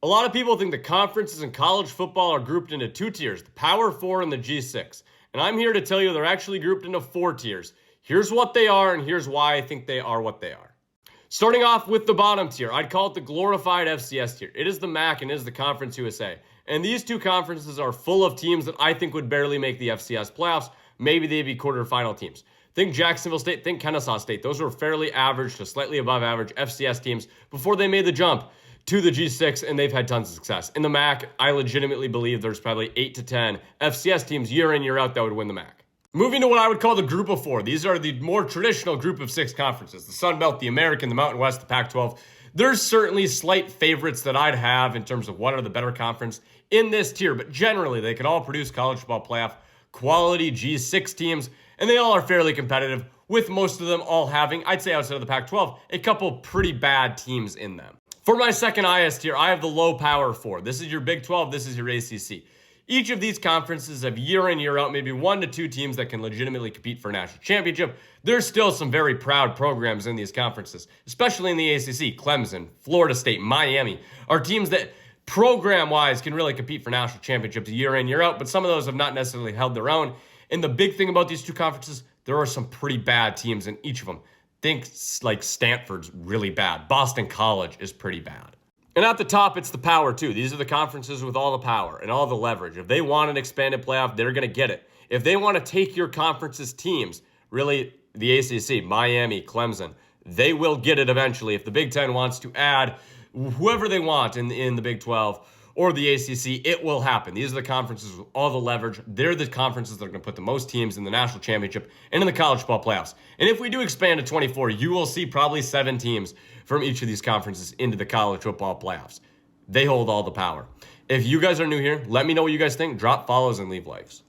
A lot of people think the conferences in college football are grouped into two tiers, the Power Four and the G6. And I'm here to tell you they're actually grouped into four tiers. Here's what they are, and here's why I think they are what they are. Starting off with the bottom tier, I'd call it the glorified FCS tier. It is the MAC and it is the Conference USA. And these two conferences are full of teams that I think would barely make the FCS playoffs. Maybe they'd be quarterfinal teams. Think Jacksonville State, think Kennesaw State. Those were fairly average to slightly above average FCS teams before they made the jump to the G6, and they've had tons of success. In the MAC, I legitimately believe there's probably 8 to 10 FCS teams year in, year out that would win the MAC. Moving to what I would call the group of four. These are the more traditional group of 6 conferences. The Sun Belt, the American, the Mountain West, the Pac-12. There's certainly slight favorites that I'd have in terms of what are the better conference in this tier, but generally they could all produce college football playoff quality G6 teams, and they all are fairly competitive, with most of them all having, I'd say outside of the Pac-12, a couple pretty bad teams in them. For my second IS tier, I have the low Power Four. This is your Big 12, this is your ACC. Each of these conferences have year in, year out, maybe 1 to 2 teams that can legitimately compete for a national championship. There's still some very proud programs in these conferences, especially in the ACC. Clemson, Florida State, Miami are teams that program-wise can really compete for national championships year in, year out, but some of those have not necessarily held their own. And the big thing about these two conferences, there are some pretty bad teams in each of them. Think like Stanford's really bad. Boston College is pretty bad. And at the top, it's the power too. These are the conferences with all the power and all the leverage. If they want an expanded playoff, they're going to get it. If they want to take your conference's teams, really the ACC, Miami, Clemson, they will get it eventually. If the Big Ten wants to add whoever they want in the Big 12 or the ACC, it will happen. These are the conferences with all the leverage. They're the conferences that are going to put the most teams in the national championship and in the college football playoffs. And if we do expand to 24, you will see probably 7 teams from each of these conferences into the college football playoffs. They hold all the power. If you guys are new here, let me know what you guys think. Drop follows and leave likes.